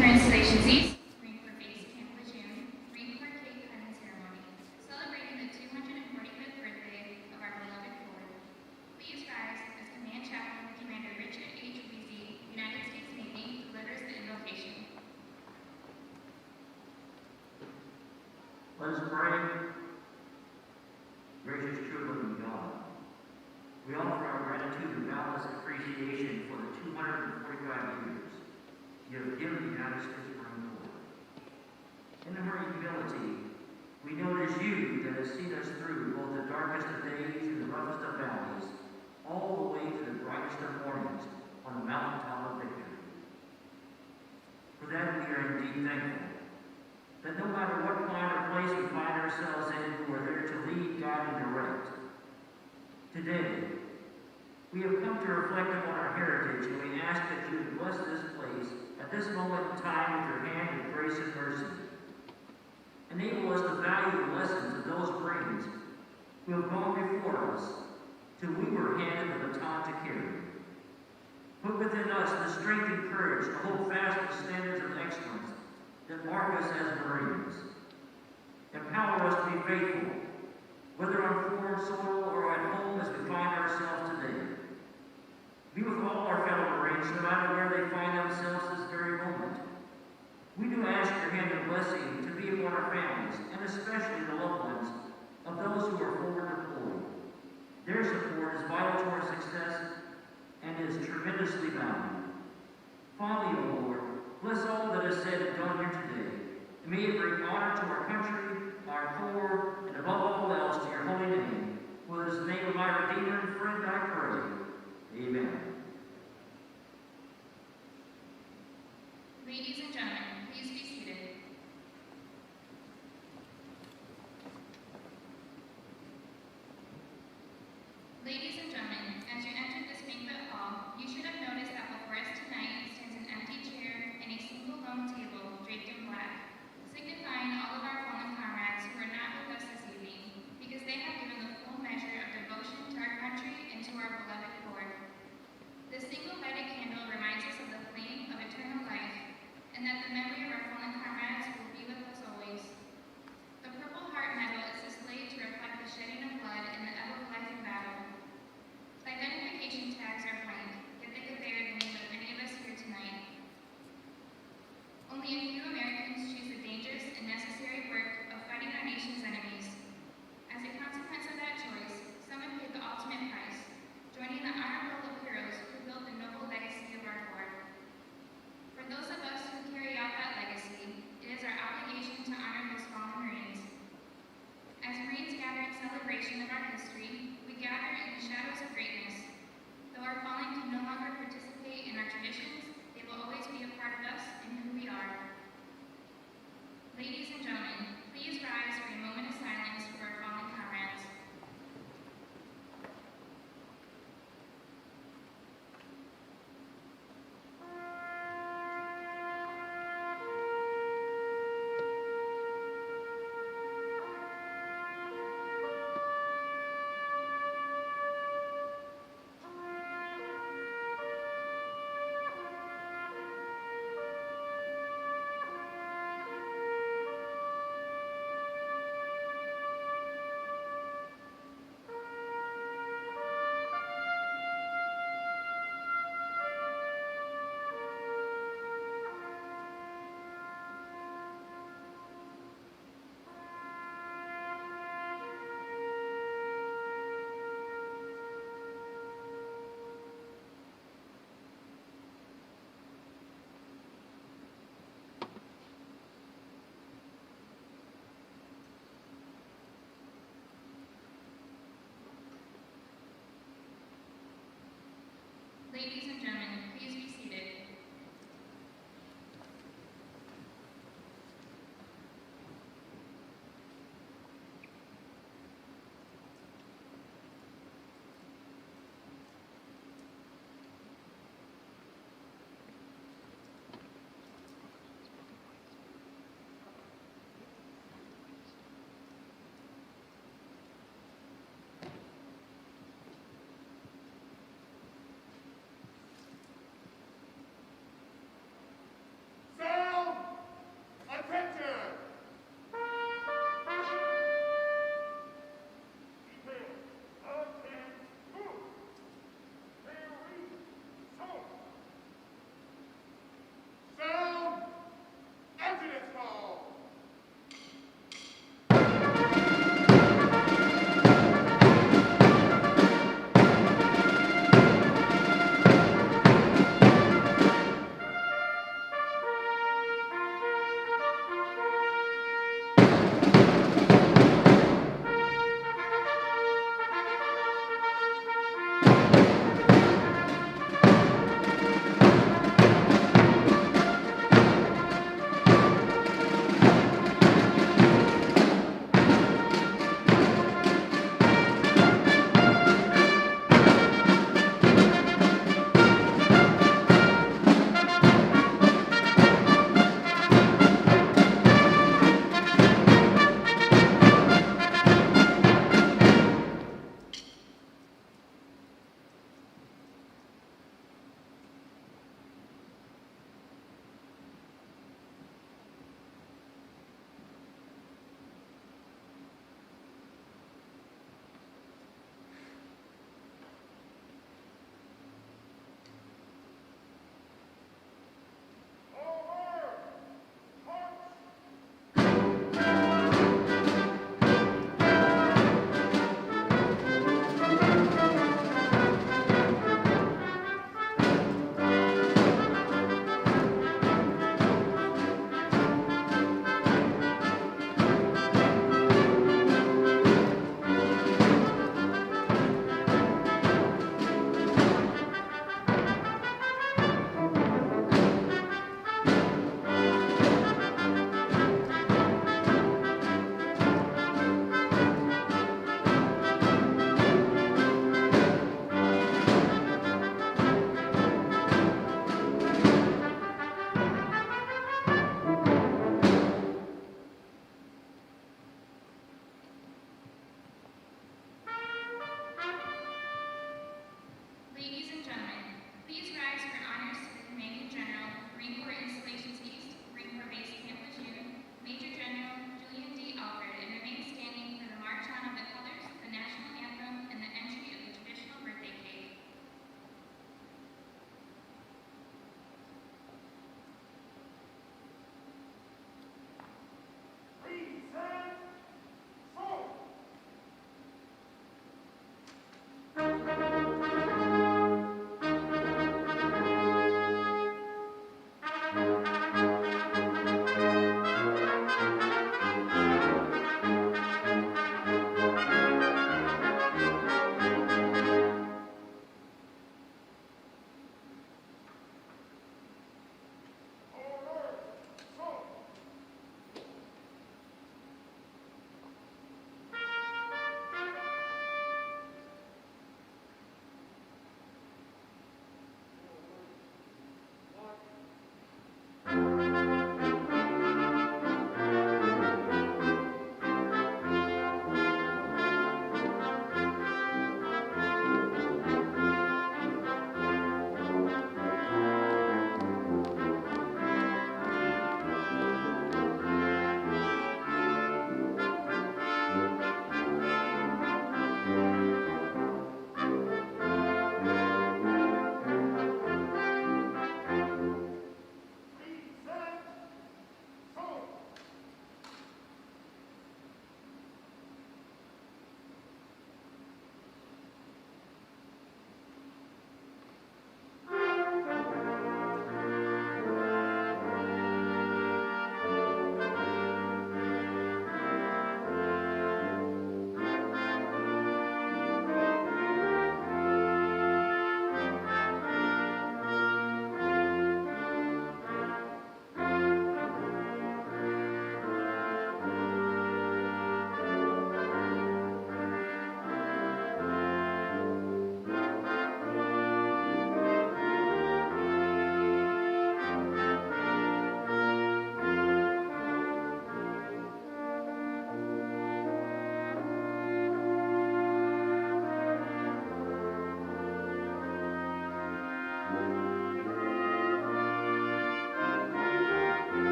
her installation seats. Bring for base camp Lejeune, bring for cake cutting ceremony, celebrating the 245th birthday of our beloved Lord. Please rise as Command Chaplain Commander Richard H. Weezy, United States Navy, delivers the invocation. Let us pray. Gracious, true, living God, we offer our gratitude and boundless appreciation for the 245 years you have given the United States Marine Corps. In our humility, we know it is you that has seen us through both the darkest of days and the roughest of valleys, all the way to the brightest of mornings on the mountaintop of victory. For that we are indeed thankful, that no matter what climate or place we find ourselves in, you are there to lead, guide, and direct. Today, we have come to reflect upon our heritage, and we ask that you would bless this place at this moment in time with your hand of grace and mercy. Enable us to value the lessons of those brains who have gone before us, till we were handed the baton to carry. Put within us the strength and courage to hold fast the standards of excellence that mark us as Marines. Empower us to be faithful, whether on foreign soil or at home as we find ourselves today. Be with all our fellow Marines, no matter where they find themselves this very moment. We do ask your hand of blessing to be upon our families, and especially the loved ones of those who are forward deployed. Their support is vital to our success and is tremendously valued. Finally, O Lord, bless all that is said and done here today, and may it bring honor to our country, our Corps, and above all else to your holy name. For in the name of my Redeemer and friend I pray. Amen. Ladies and gentlemen, please be seated. Ladies and gentlemen, as you entered this banquet hall, you should have noticed that before us tonight stands an empty chair and a single lone table draped in black, signifying all of our fallen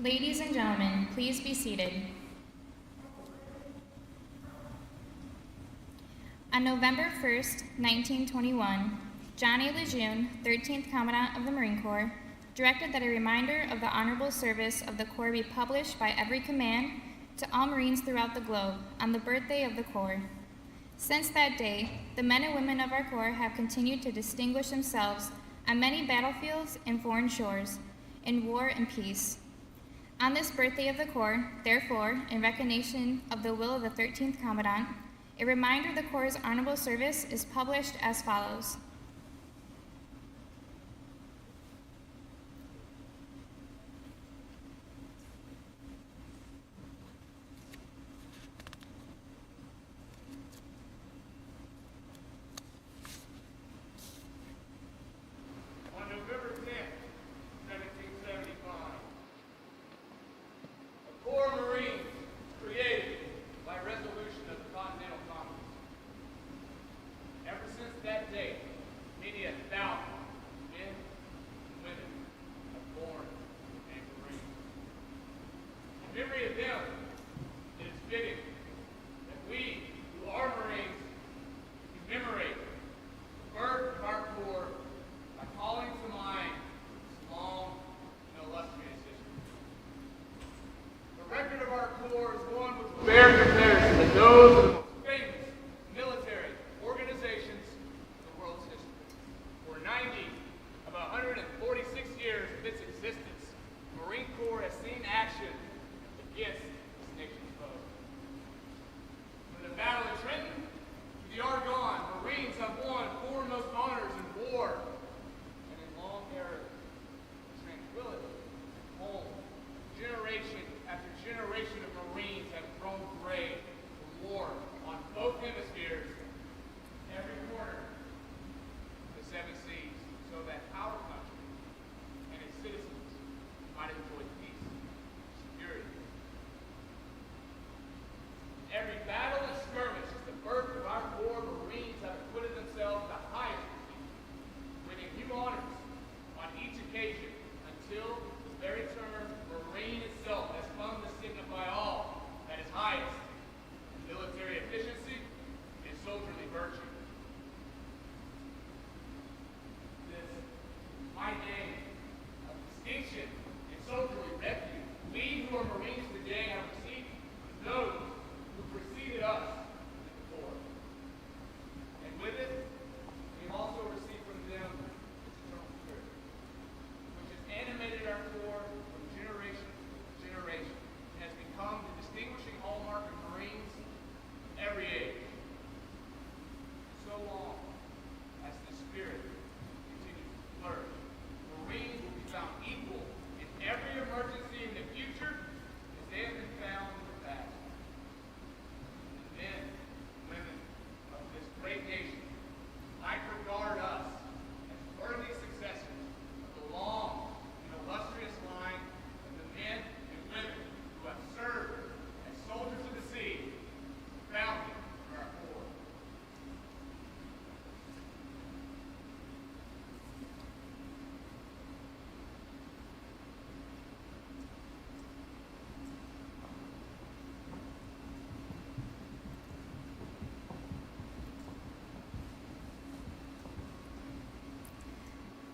Ladies and gentlemen, please be seated. On November 1st, 1921, John A. Lejeune, 13th Commandant of the Marine Corps, directed that a reminder of the honorable service of the Corps be published by every command to all Marines throughout the globe on the birthday of the Corps. Since that day, the men and women of our Corps have continued to distinguish themselves on many battlefields and foreign shores, in war and peace. On this birthday of the Corps, therefore, in recognition of the will of the 13th Commandant, a reminder of the Corps' honorable service is published as follows.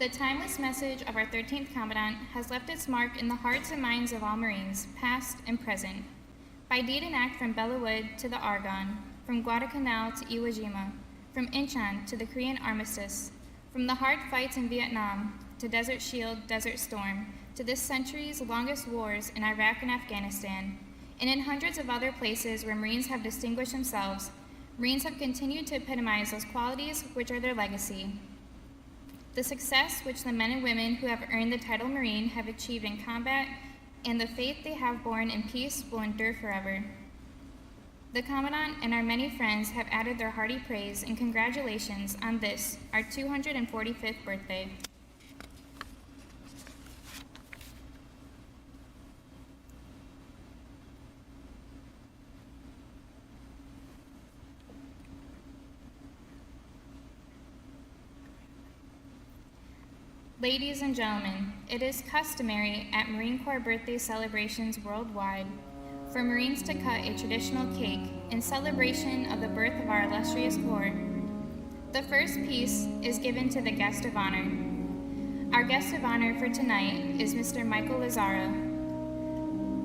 The timeless message of our 13th Commandant has left its mark in the hearts and minds of all Marines, past and present. By deed and act from Bellawood to the Argonne, from Guadalcanal to Iwo Jima, from Incheon to the Korean Armistice, from the hard fights in Vietnam to Desert Shield, Desert Storm, to this century's longest wars in Iraq and Afghanistan, and in hundreds of other places where Marines have distinguished themselves, Marines have continued to epitomize those qualities which are their legacy. The success which the men and women who have earned the title Marine have achieved in combat and the faith they have borne in peace will endure forever. The Commandant and our many friends have added their hearty praise and congratulations on this, our 245th birthday. Ladies and gentlemen, it is customary at Marine Corps birthday celebrations worldwide for Marines to cut a traditional cake in celebration of the birth of our illustrious Corps. The first piece is given to the guest of honor. Our guest of honor for tonight is Mr. Michael Lazarra.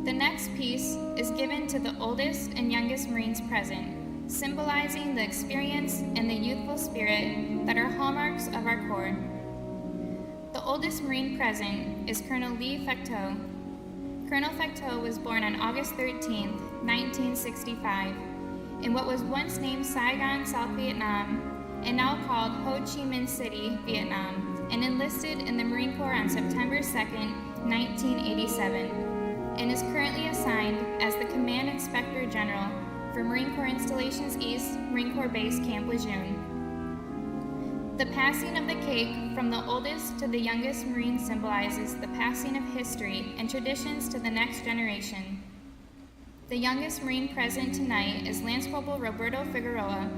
The next piece is given to the oldest and youngest Marines present, symbolizing the experience and the youthful spirit that are hallmarks of our Corps. The oldest Marine present is Colonel Lee Fecteau. Colonel Fecteau was born on August 13, 1965, in what was once named Saigon, South Vietnam, and now called Ho Chi Minh City, Vietnam, and enlisted in the Marine Corps on September 2, 1987, and is currently assigned as the Command Inspector General for Marine Corps Installations East, Marine Corps Base Camp Lejeune. The passing of the cake from the oldest to the youngest Marine symbolizes the passing of history and traditions to the next generation. The youngest Marine present tonight is Lance Corporal Roberto Figueroa.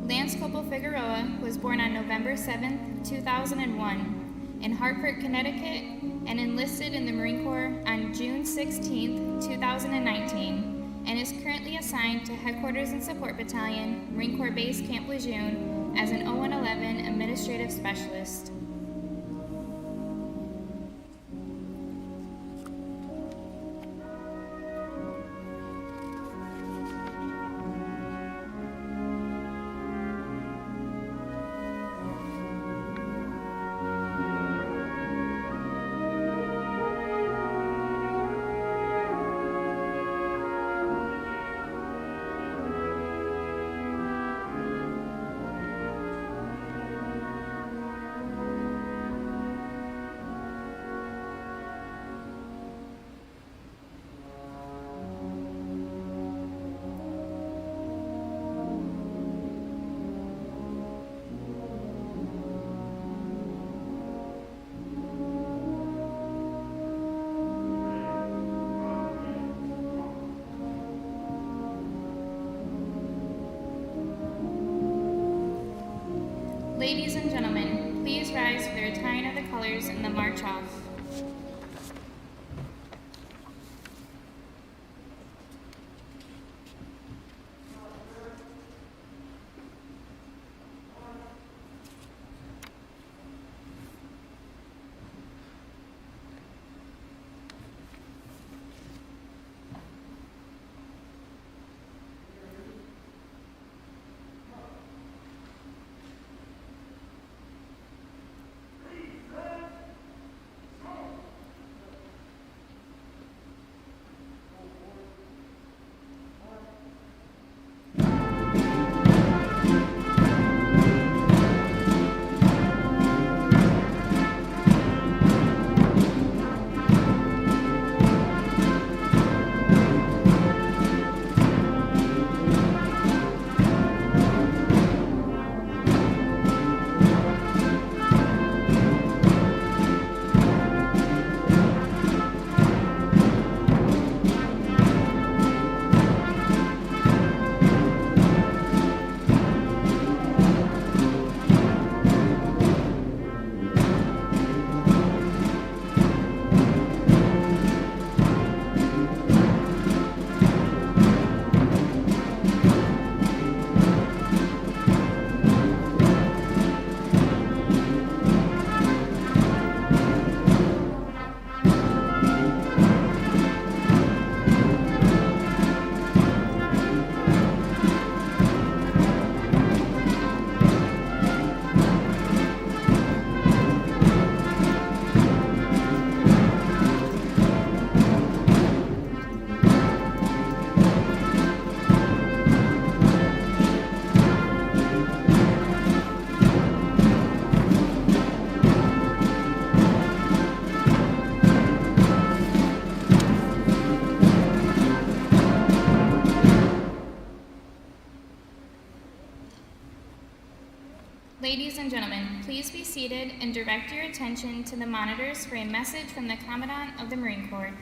Lance Corporal Figueroa was born on November 7, 2001, in Hartford, Connecticut, and enlisted in the Marine Corps on June 16, 2019, and is currently assigned to Headquarters and Support Battalion, Marine Corps Base Camp Lejeune, as an 0111 Administrative Specialist. Ladies and gentlemen, please rise for the retiring of the colors and the march off. Ladies and gentlemen, please be seated and direct your attention to the monitors for a message from the Commandant of the Marine Corps.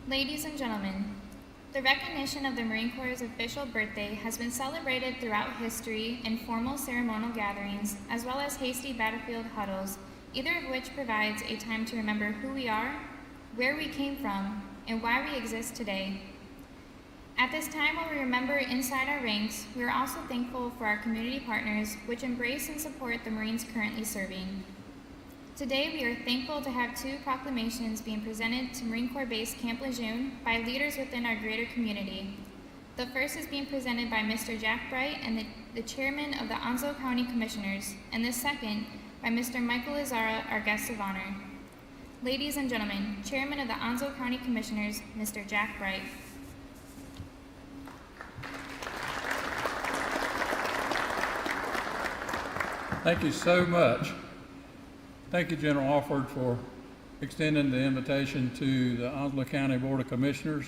Ladies and gentlemen, the recognition of the Marine Corps' official birthday has been celebrated throughout history in formal ceremonial gatherings, as well as hasty battlefield huddles, either of which provides a time to remember who we are, where we came from, and why we exist today. At this time, while we remember inside our ranks, we are also thankful for our community partners, which embrace and support the Marines currently serving. Today, we are thankful to have two proclamations being presented to Marine Corps Base Camp Lejeune by leaders within our greater community. The first is being presented by Mr. Jack Bright and the chairman of the Onslow County Commissioners, and the second by Mr. Michael Lazarra, our guest of honor. Ladies and gentlemen, chairman of the Onslow County Commissioners, Mr. Jack Bright. Thank you so much. Thank you, General Alford, for extending the invitation to the Onslow County Board of Commissioners.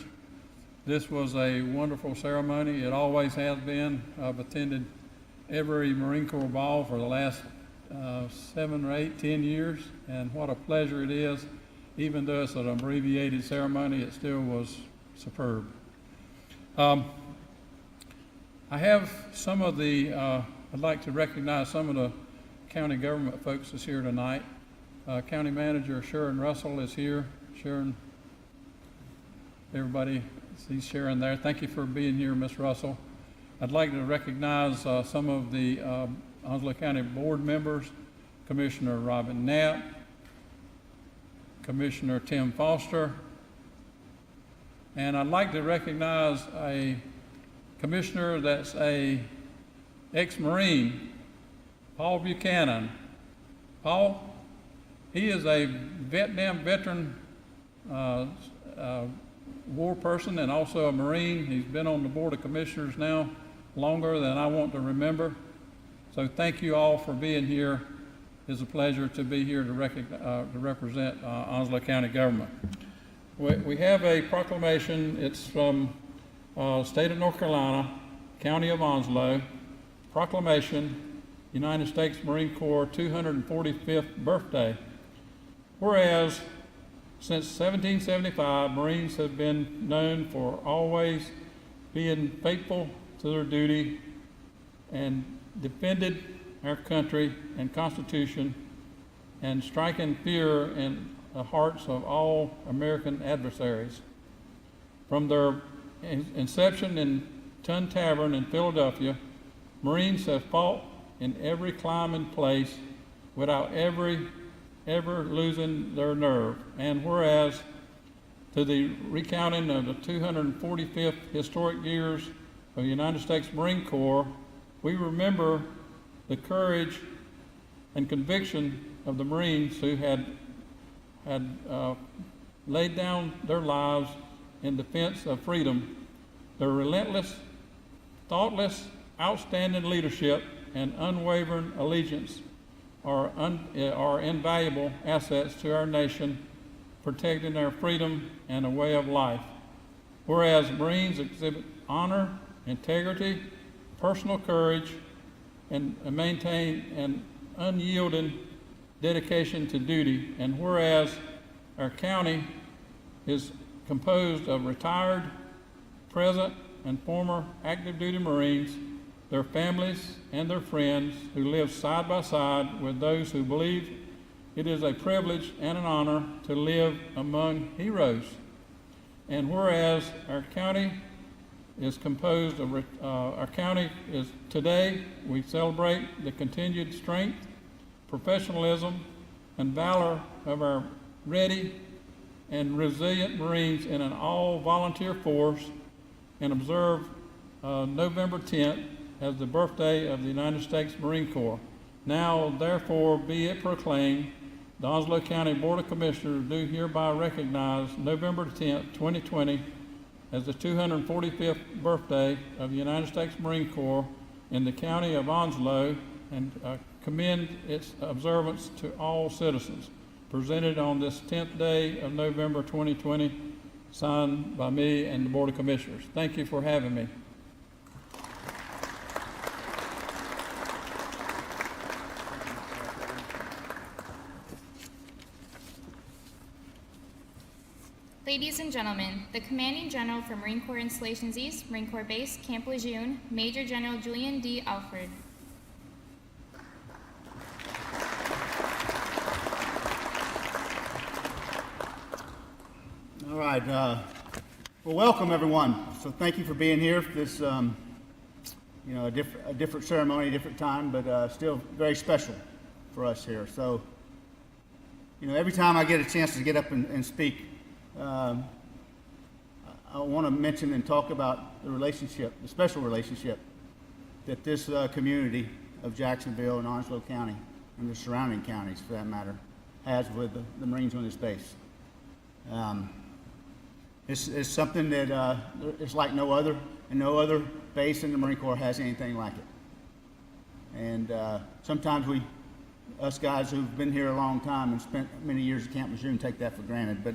This was a wonderful ceremony. It always has been. I've attended every Marine Corps ball for the last 7 or 8, 10 years, and what a pleasure it is. Even though it's an abbreviated ceremony, it still was superb. I have some of the, I'd like to recognize some of the county government folks that's here tonight. County Manager Sharon Russell is here. Sharon, everybody sees Sharon there. Thank you for being here, Ms. Russell. I'd like to recognize some of the Onslow County Board members, Commissioner Robin Knapp, Commissioner Tim Foster, and I'd like to recognize a commissioner that's a ex-Marine, Paul Buchanan. Paul, he is a Vietnam veteran war person and also a Marine. He's been on the Board of Commissioners now longer than I want to remember. So thank you all for being here. It's a pleasure to be here to represent Onslow County government. We have a proclamation. It's from state of North Carolina, County of Onslow. Proclamation, United States Marine Corps 245th birthday. Whereas, since 1775, Marines have been known for always being faithful to their duty and defended our country and Constitution and striking fear in the hearts of all American adversaries. From their inception in Tun Tavern in Philadelphia, Marines have fought in every clime and place without ever losing their nerve. And whereas, to the recounting of the 245th historic years of the United States Marine Corps, we remember the courage and conviction of the Marines who had laid down their lives in defense of freedom. Their relentless, thoughtless, outstanding leadership and unwavering allegiance are invaluable assets to our nation, protecting our freedom and a way of life. Whereas Marines exhibit honor, integrity, personal courage, and maintain an unyielding dedication to duty. And whereas our county is composed of retired, present, and former active duty Marines, their families, and their friends who live side by side with those who believe it is a privilege and an honor to live among heroes. And whereas our county is composed of, today we celebrate the continued strength, professionalism, and valor of our ready and resilient Marines in an all-volunteer force, and observe November 10th as the birthday of the United States Marine Corps. Now, therefore, be it proclaimed, the Onslow County Board of Commissioners do hereby recognize November 10th, 2020 as the 245th birthday of the United States Marine Corps in the County of Onslow, and commend its observance to all citizens. Presented on this 10th day of November 2020, signed by me and the Board of Commissioners. Thank you for having me. Ladies and gentlemen, the Commanding General for Marine Corps Installations East, Marine Corps Base, Camp Lejeune, Major General Julian D. Alford. All right. Well, welcome everyone. So thank you for being here for this, a different ceremony, a different time, but still very special for us here. So, every time I get a chance to get up and speak, I want to mention and talk about the relationship, the special relationship that this community of Jacksonville and Onslow County and the surrounding counties, for that matter, has with the Marines on this base. It's something that it's like no other, and no other base in the Marine Corps has anything like it. And sometimes us guys who've been here a long time and spent many years at Camp Lejeune take that for granted, but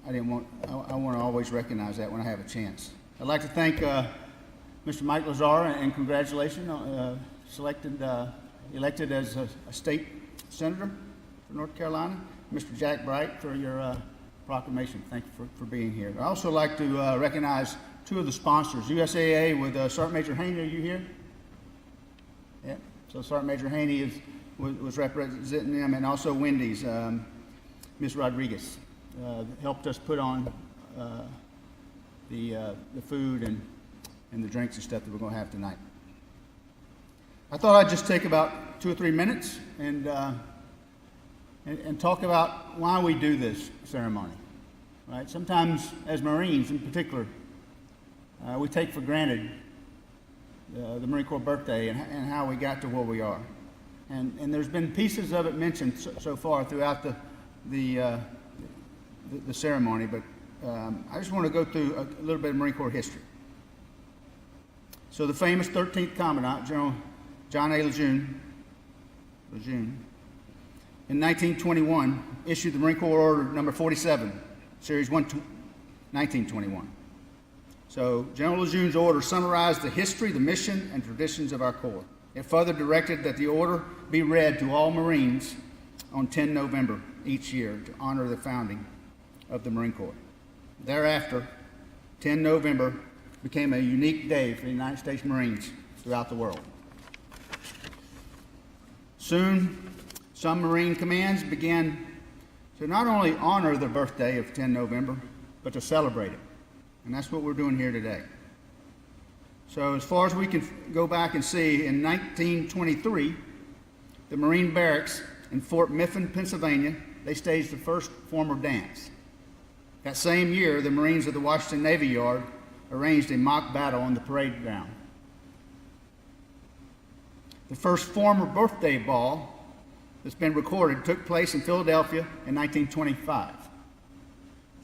I want to always recognize that when I have a chance. I'd like to thank Mr. Mike Lazarra and congratulations, elected as a state senator for North Carolina. Mr. Jack Bright for your proclamation. Thank you for being here. I'd also like to recognize two of the sponsors, USAA with Sergeant Major Haney. Are you here? Yeah. So Sergeant Major Haney was representing them, and also Wendy's, Ms. Rodriguez. Helped us put on the food and the drinks and stuff that we're going to have tonight. I thought I'd just take about 2 or 3 minutes and talk about why we do this ceremony. Right? Sometimes, as Marines in particular, we take for granted the Marine Corps birthday and how we got to where we are. And there's been pieces of it mentioned so far throughout the ceremony, but I just want to go through a little bit of Marine Corps history. So the famous 13th Commandant, General John A. Lejeune, in 1921, issued the Marine Corps Order number 47, Series 1, 1921. So General Lejeune's order summarized the history, the mission, and traditions of our Corps. It further directed that the order be read to all Marines on 10 November each year to honor the founding of the Marine Corps. Thereafter, 10 November became a unique day for the United States Marines throughout the world. Soon, some Marine commands began to not only honor the birthday of 10 November, but to celebrate it. And that's what we're doing here today. So as far as we can go back and see, in 1923, the Marine barracks in Fort Mifflin, Pennsylvania, they staged the first formal dance. That same year, the Marines of the Washington Navy Yard arranged a mock battle on the parade ground. The first formal birthday ball that's been recorded took place in Philadelphia in 1925,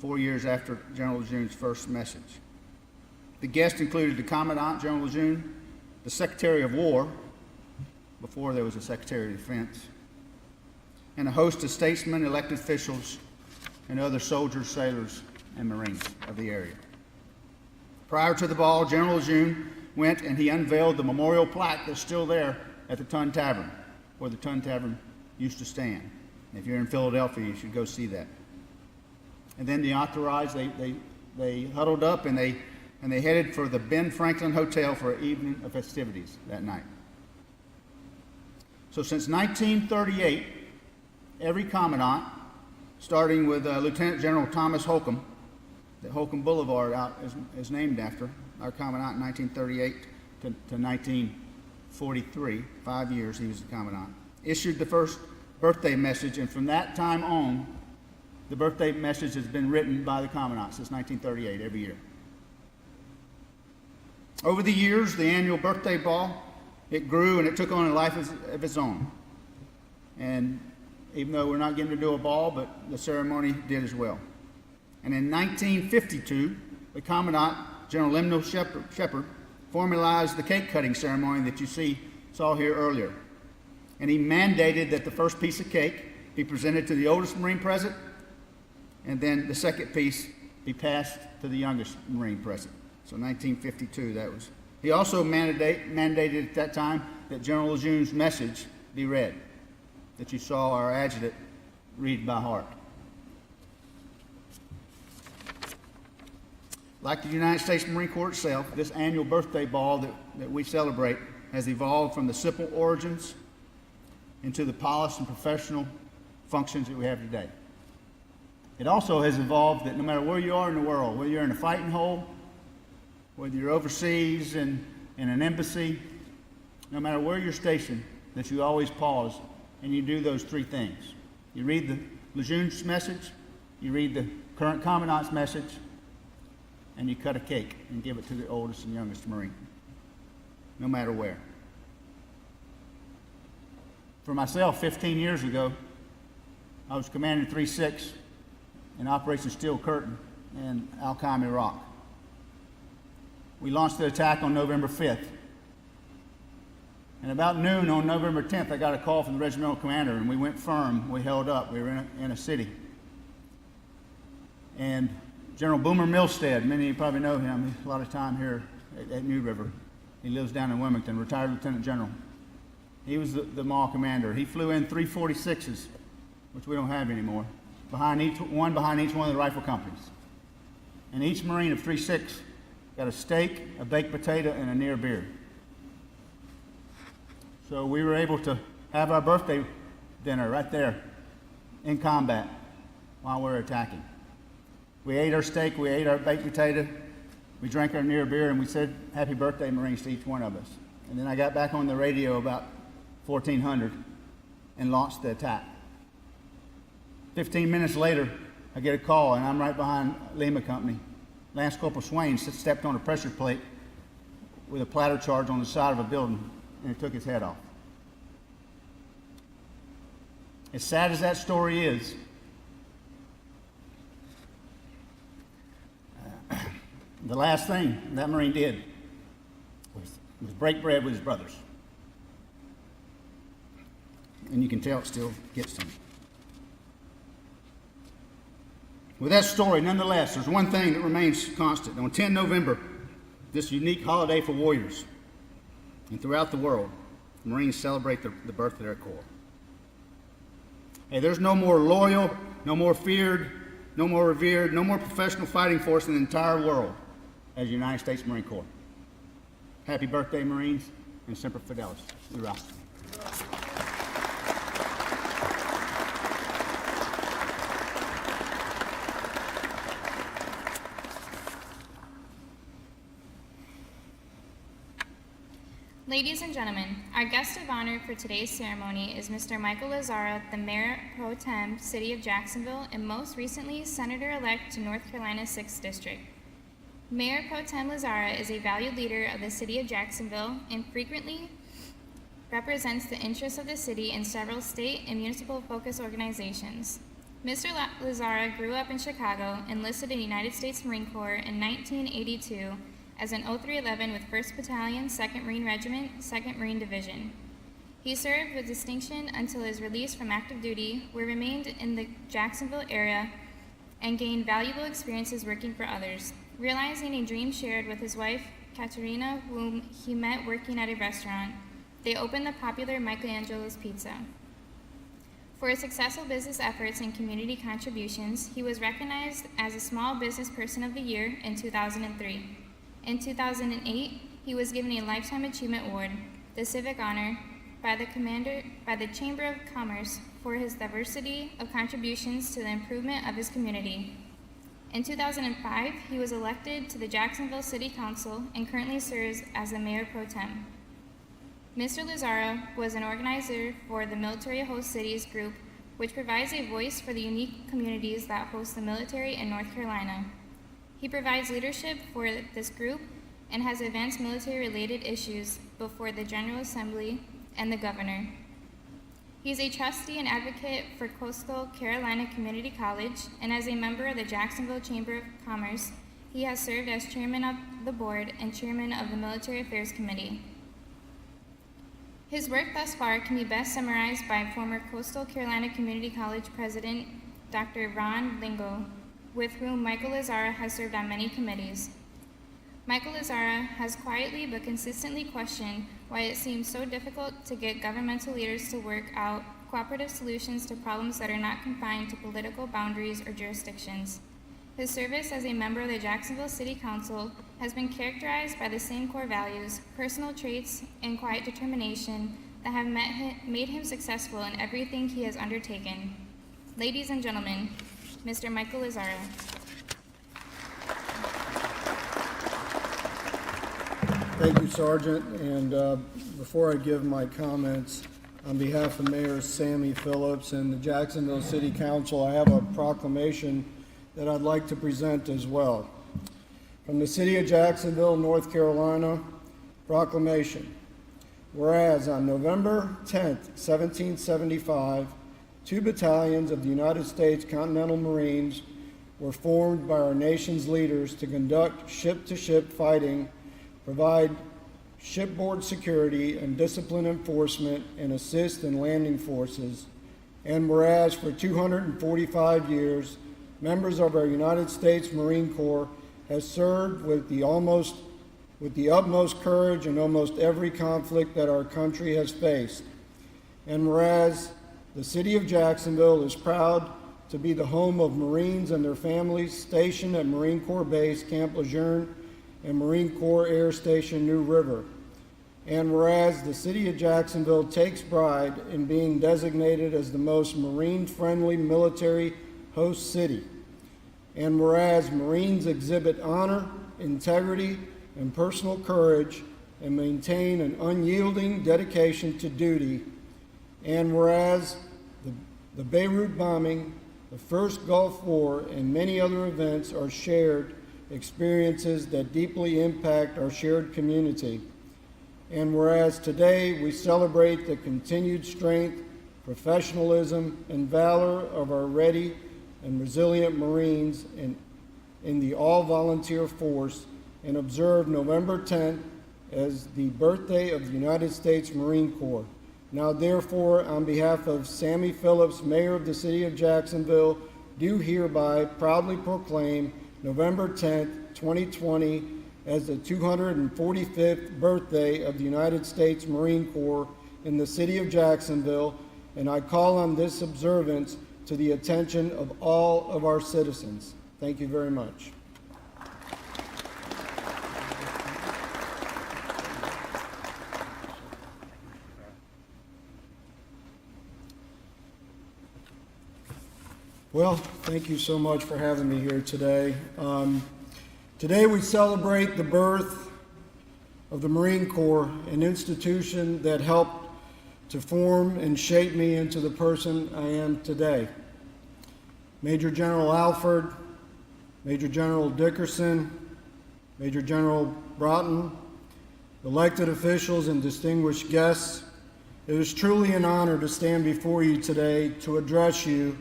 4 years after General Lejeune's first message. The guests included the Commandant, General Lejeune, the Secretary of War, before there was a Secretary of Defense, and a host of statesmen, elected officials, and other soldiers, sailors, and Marines of the area. Prior to the ball, General Lejeune went and he unveiled the memorial plaque that's still there at the Tun Tavern, where the Tun Tavern used to stand. If you're in Philadelphia, you should go see that. And then the entourage, they huddled up and they headed for the Ben Franklin Hotel for an evening of festivities that night. So since 1938, every commandant, starting with Lieutenant General Thomas Holcomb, that Holcomb Boulevard is named after, our commandant in 1938 to 1943, 5 years he was the commandant, issued the first birthday message, and from that time on, the birthday message has been written by the commandant since 1938, every year. Over the years, the annual birthday ball, it grew and it took on a life of its own. And even though we're not getting to do a ball, but the ceremony did as well. And in 1952, the Commandant, General Lemuel Shepard, formalized the cake cutting ceremony that you saw here earlier. And he mandated that the first piece of cake be presented to the oldest Marine present, and then the second piece be passed to the youngest Marine present. So 1952, that was. He also mandated at that time that General Lejeune's message be read, that you saw our adjutant read by heart. Like the United States Marine Corps itself, this annual birthday ball that we celebrate has evolved from the simple origins into the polished and professional functions that we have today. It also has evolved that no matter where you are in the world, whether you're in a fighting hole, whether you're overseas in an embassy, no matter where you're stationed, that you always pause and you do those three things. You read the Lejeune's message, you read the current commandant's message, and you cut a cake and give it to the oldest and youngest Marine, no matter where. For myself, 15 years ago, I was commanding 3-6 in Operation Steel Curtain in Al-Qaim, Iraq. We launched the attack on November 5th. And about noon on November 10th, I got a call from the regimental commander, and we went firm. We held up. We were in a city. And General Boomer Milstead, many of you probably know him. He's a lot of time here at New River. He lives down in Wilmington, retired lieutenant general. He was the mall commander. He flew in 346s, which we don't have anymore, behind each one of the rifle companies. And each Marine of 3-6 got a steak, a baked potato, and a near beer. So we were able to have our birthday dinner right there in combat while we were attacking. We ate our steak, we ate our baked potato, we drank our near beer, and we said happy birthday, Marines, to each one of us. And then I got back on the radio about 1400 and launched the attack. 15 minutes later, I get a call, and I'm right behind Lima Company. Lance Corporal Swain stepped on a pressure plate with a platter charge on the side of a building, and it took his head off. As sad as that story is, the last thing that Marine did was break bread with his brothers. And you can tell it still gets to me. With that story, nonetheless, there's one thing that remains constant. On 10 November, this unique holiday for warriors, and throughout the world, Marines celebrate the birth of their Corps. Hey, there's no more loyal, no more feared, no more revered, no more professional fighting force in the entire world as the United States Marine Corps. Happy birthday, Marines, and Semper Fidelis. Hoorah. Ladies and gentlemen, our guest of honor for today's ceremony is Mr. Michael Lazarra, the Mayor Pro Tem, City of Jacksonville, and most recently, Senator-elect to North Carolina's 6th District. Mayor Pro Tem Lazarra is a valued leader of the City of Jacksonville and frequently represents the interests of the city in several state and municipal focus organizations. Mr. Lazarra grew up in Chicago, enlisted in the United States Marine Corps in 1982 as an 0311 with 1st Battalion, 2nd Marine Regiment, 2nd Marine Division. He served with distinction until his release from active duty, where he remained in the Jacksonville area and gained valuable experiences working for others, realizing a dream shared with his wife, Katerina, whom he met working at a restaurant. They opened the popular Michelangelo's Pizza. For his successful business efforts and community contributions, he was recognized as a Small Business Person of the Year in 2003. In 2008, he was given a Lifetime Achievement Award, the Civic Honor, by the Chamber of Commerce for his diversity of contributions to the improvement of his community. In 2005, he was elected to the Jacksonville City Council and currently serves as the Mayor Pro Tem. Mr. Lazarra was an organizer for the Military Host Cities group, which provides a voice for the unique communities that host the military in North Carolina. He provides leadership for this group and has advanced military-related issues before the General Assembly and the Governor. He is a trustee and advocate for Coastal Carolina Community College, and as a member of the Jacksonville Chamber of Commerce, he has served as chairman of the board and chairman of the Military Affairs Committee. His work thus far can be best summarized by former Coastal Carolina Community College President Dr. Ron Lingo, with whom Michael Lazarra has served on many committees. Michael Lazarra has quietly but consistently questioned why it seems so difficult to get governmental leaders to work out cooperative solutions to problems that are not confined to political boundaries or jurisdictions. His service as a member of the Jacksonville City Council has been characterized by the same core values, personal traits, and quiet determination that have made him successful in everything he has undertaken. Ladies and gentlemen, Mr. Michael Lazarra. Thank you, Sergeant. And before I give my comments, on behalf of Mayor Sammy Phillips and the Jacksonville City Council, I have a proclamation that I'd like to present as well. From the City of Jacksonville, North Carolina, proclamation. Whereas on November 10th, 1775, 2 battalions of the United States Continental Marines were formed by our nation's leaders to conduct ship-to-ship fighting, provide shipboard security and discipline enforcement, and assist in landing forces. And whereas for 245 years, members of our United States Marine Corps have served with the utmost courage in almost every conflict that our country has faced. And whereas the City of Jacksonville is proud to be the home of Marines and their families stationed at Marine Corps Base Camp Lejeune and Marine Corps Air Station New River. And whereas the City of Jacksonville takes pride in being designated as the most Marine-friendly military host city. And whereas Marines exhibit honor, integrity, and personal courage and maintain an unyielding dedication to duty. And whereas the Beirut bombing, the first Gulf War, and many other events are shared experiences that deeply impact our shared community. And whereas today we celebrate the continued strength, professionalism, and valor of our ready and resilient Marines in the all-volunteer force, and observe November 10th as the birthday of the United States Marine Corps. Now therefore, on behalf of Sammy Phillips, Mayor of the City of Jacksonville, do hereby proudly proclaim November 10th, 2020 as the 245th birthday of the United States Marine Corps in the City of Jacksonville, and I call on this observance to the attention of all of our citizens. Thank you very much. Well, thank you so much for having me here today. Today we celebrate the birth of the Marine Corps, an institution that helped to form and shape me into the person I am today. Major General Alford, Major General Dickerson, Major General Broughton, elected officials and distinguished guests, it is truly an honor to stand before you today to address you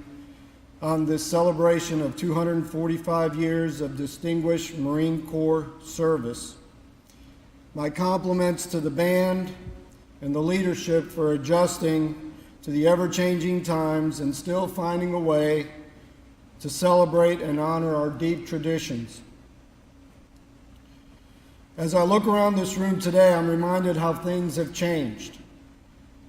on this celebration of 245 years of distinguished Marine Corps service. My compliments to the band and the leadership for adjusting to the ever-changing times and still finding a way to celebrate and honor our deep traditions. As I look around this room today, I'm reminded how things have changed.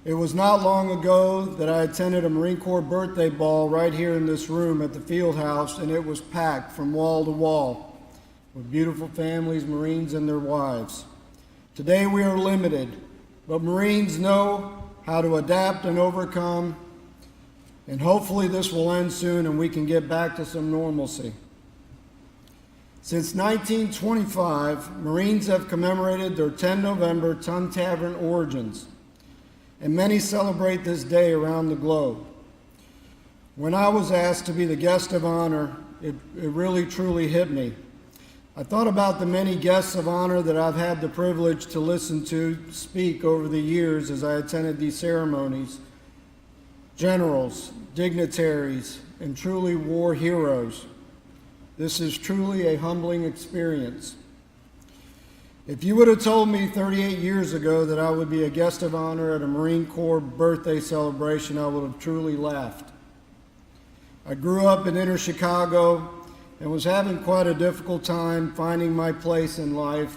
It was not long ago that I attended a Marine Corps birthday ball right here in this room at the field house, and it was packed from wall to wall with beautiful families, Marines and their wives. Today we are limited, but Marines know how to adapt and overcome, and hopefully this will end soon and we can get back to some normalcy. Since 1925, Marines have commemorated their 10 November Tun Tavern origins, and many celebrate this day around the globe. When I was asked to be the guest of honor, it really truly hit me. I thought about the many guests of honor that I've had the privilege to listen to speak over the years as I attended these ceremonies. Generals, dignitaries, and truly war heroes. This is truly a humbling experience. If you would have told me 38 years ago that I would be a guest of honor at a Marine Corps birthday celebration, I would have truly laughed. I grew up in inner Chicago and was having quite a difficult time finding my place in life.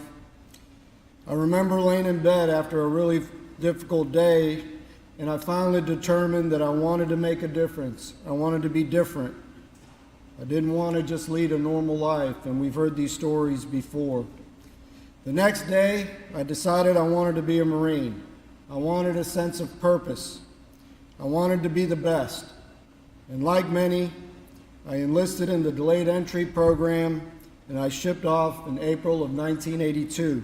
I remember laying in bed after a really difficult day, and I finally determined that I wanted to make a difference. I wanted to be different. I didn't want to just lead a normal life, and we've heard these stories before. The next day, I decided I wanted to be a Marine. I wanted a sense of purpose. I wanted to be the best. And like many, I enlisted in the delayed entry program, and I shipped off in April of 1982.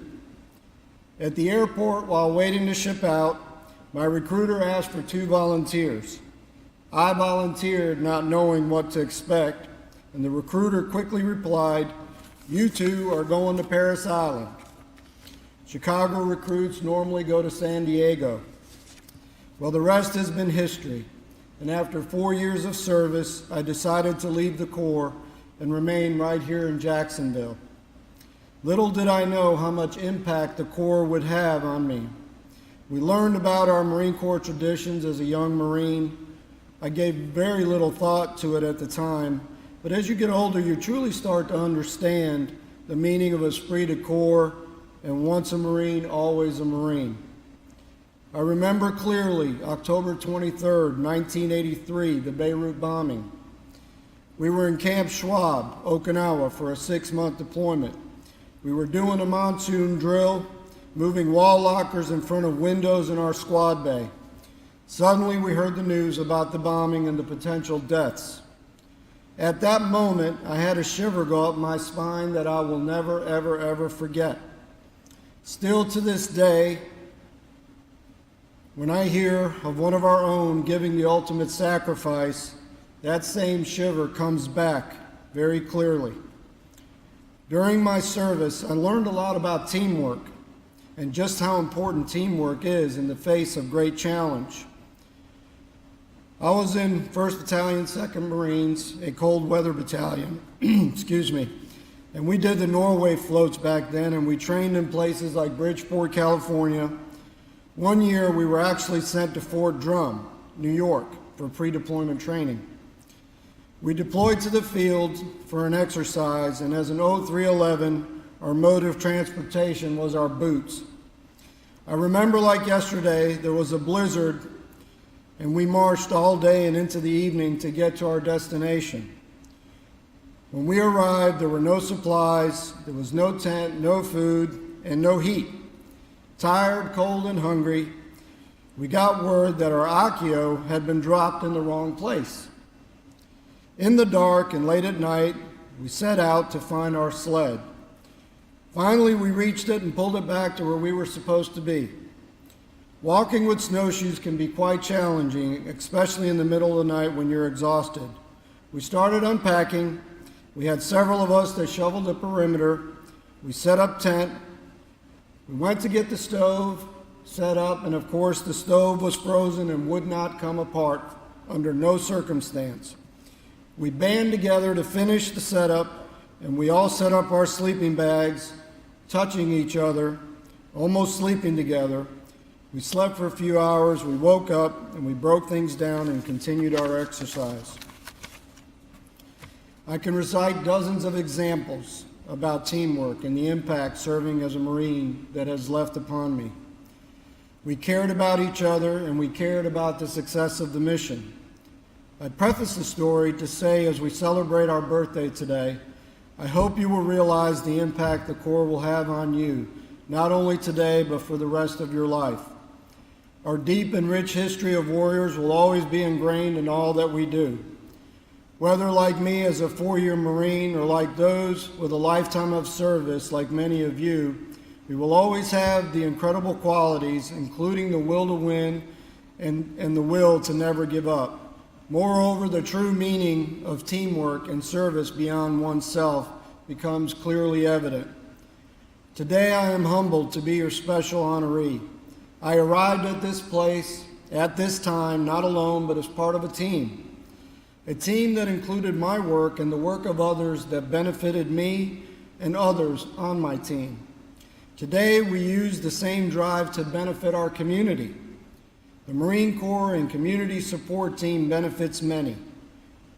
At the airport, while waiting to ship out, my recruiter asked for 2 volunteers. I volunteered not knowing what to expect, and the recruiter quickly replied, "You two are going to Paris Island." Chicago recruits normally go to San Diego. Well, the rest has been history, and after 4 years of service, I decided to leave the Corps and remain right here in Jacksonville. Little did I know how much impact the Corps would have on me. We learned about our Marine Corps traditions as a young Marine. I gave very little thought to it at the time, but as you get older, you truly start to understand the meaning of esprit de corps, and once a Marine, always a Marine. I remember clearly October 23rd, 1983, the Beirut bombing. We were in Camp Schwab, Okinawa, for a 6-month deployment. We were doing a monsoon drill, moving wall lockers in front of windows in our squad bay. Suddenly, we heard the news about the bombing and the potential deaths. At that moment, I had a shiver go up my spine that I will never, ever, ever forget. Still to this day, when I hear of one of our own giving the ultimate sacrifice, that same shiver comes back very clearly. During my service, I learned a lot about teamwork and just how important teamwork is in the face of great challenge. I was in 1st Battalion, 2nd Marines, a cold weather battalion, excuse me, and we did the Norway floats back then, and we trained in places like Bridgeport, California. One year, we were actually sent to Fort Drum, New York, for pre-deployment training. We deployed to the field for an exercise, and as an 0311, our mode of transportation was our boots. I remember like yesterday, there was a blizzard, and we marched all day and into the evening to get to our destination. When we arrived, there were no supplies, there was no tent, no food, and no heat. Tired, cold, and hungry, we got word that our Accio had been dropped in the wrong place. In the dark and late at night, we set out to find our sled. Finally, we reached it and pulled it back to where we were supposed to be. Walking with snowshoes can be quite challenging, especially in the middle of the night when you're exhausted. We started unpacking. We had several of us that shoveled the perimeter. We set up tent. We went to get the stove set up, and of course the stove was frozen and would not come apart under no circumstance. We band together to finish the setup, and we all set up our sleeping bags, touching each other, almost sleeping together. We slept for a few hours, we woke up, and we broke things down and continued our exercise. I can recite dozens of examples about teamwork and the impact serving as a Marine that has left upon me. We cared about each other, and we cared about the success of the mission. I preface the story to say, as we celebrate our birthday today, I hope you will realize the impact the Corps will have on you, not only today, but for the rest of your life. Our deep and rich history of warriors will always be ingrained in all that we do. Whether like me as a 4-year Marine or like those with a lifetime of service like many of you, we will always have the incredible qualities, including the will to win and the will to never give up. Moreover, the true meaning of teamwork and service beyond oneself becomes clearly evident. Today, I am humbled to be your special honoree. I arrived at this place, at this time, not alone, but as part of a team that included my work and the work of others that benefited me and others on my team. Today, we use the same drive to benefit our community. The Marine Corps and Community Support Team benefits many.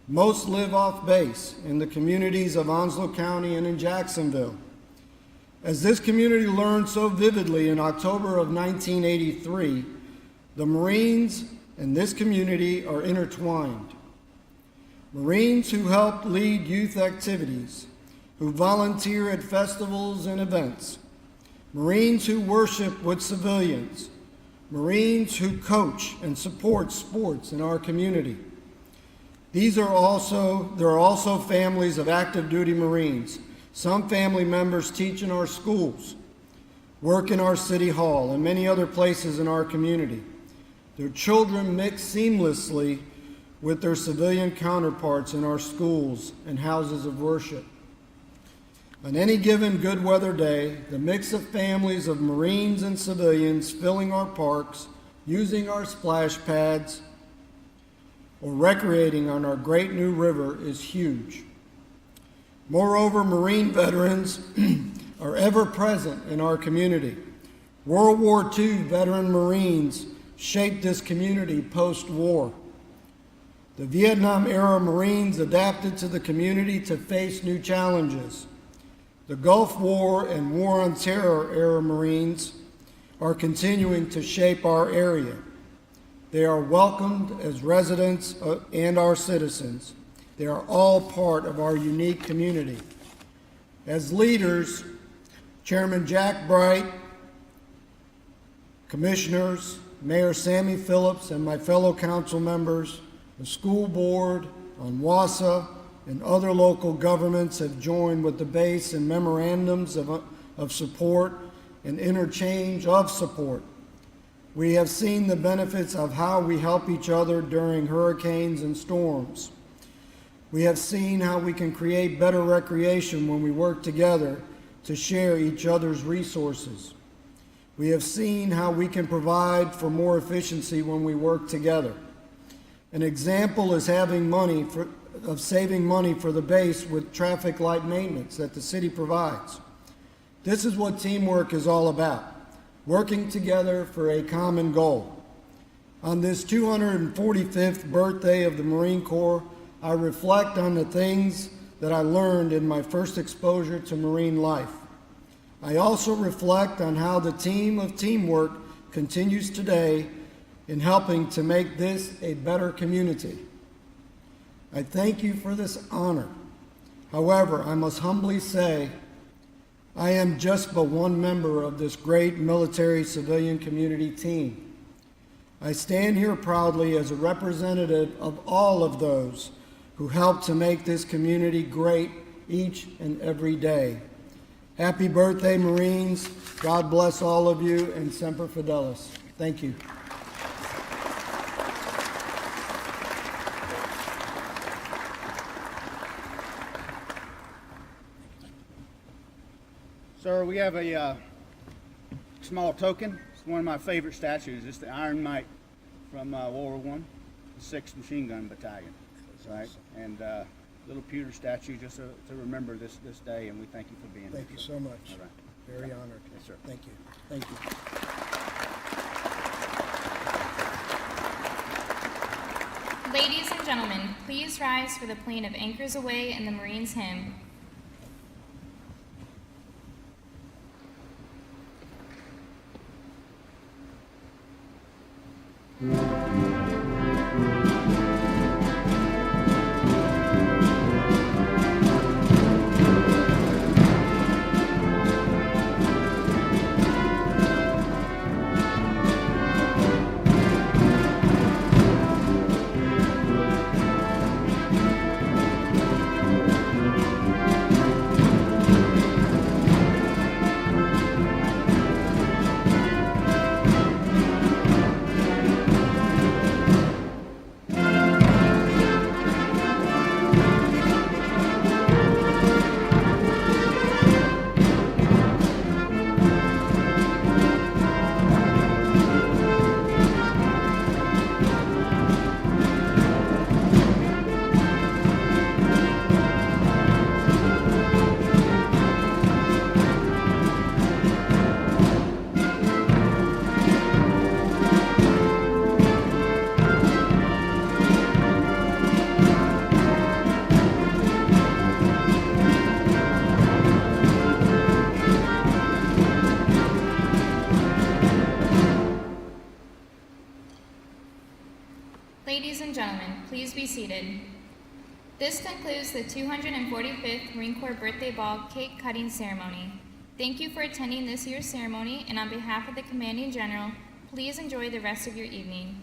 Most live off base in the communities of Onslow County and in Jacksonville. As this community learned so vividly in October of 1983, the Marines and this community are intertwined. Marines who help lead youth activities, who volunteer at festivals and events, Marines who worship with civilians, Marines who coach and support sports in our community. There are also families of active duty Marines. Some family members teach in our schools, work in our city hall, and many other places in our community. Their children mix seamlessly with their civilian counterparts in our schools and houses of worship. On any given good weather day, the mix of families of Marines and civilians filling our parks, using our splash pads, or recreating on our great new river is huge. Moreover, Marine veterans are ever present in our community. World War II veteran Marines shaped this community post-war. The Vietnam-era Marines adapted to the community to face new challenges. The Gulf War and War on Terror-era Marines are continuing to shape our area. They are welcomed as residents and our citizens. They are all part of our unique community. As leaders, Chairman Jack Bright, Commissioners, Mayor Sammy Phillips, and my fellow council members, the school board, ONWASA, and other local governments have joined with the base in memorandums of support and interchange of support. We have seen the benefits of how we help each other during hurricanes and storms. We have seen how we can create better recreation when we work together to share each other's resources. We have seen how we can provide for more efficiency when we work together. An example is saving money for the base with traffic light maintenance that the city provides. This is what teamwork is all about, working together for a common goal. On this 245th birthday of the Marine Corps, I reflect on the things that I learned in my first exposure to Marine life. I also reflect on how the team of teamwork continues today in helping to make this a better community. I thank you for this honor. However, I must humbly say, I am just but one member of this great military-civilian community team. I stand here proudly as a representative of all of those who help to make this community great each and every day. Happy birthday, Marines. God bless all of you, and Semper Fidelis. Thank you. Sir, we have a small token. It's one of my favorite statues. It's the Iron Knight from World War I, the 6th Machine Gun Battalion. Right? And little pewter statue just to remember this day, and we thank you for being here. Thank you so much. All right. Very honored. Yes, sir. Thank you. Thank you. Ladies and gentlemen, please rise for the playing of Anchors Aweigh and the Marines Hymn. Ladies and gentlemen, please be seated. This concludes the 245th Marine Corps Birthday Ball cake cutting ceremony. Thank you for attending this year's ceremony, and on behalf of the Commanding General, please enjoy the rest of your evening.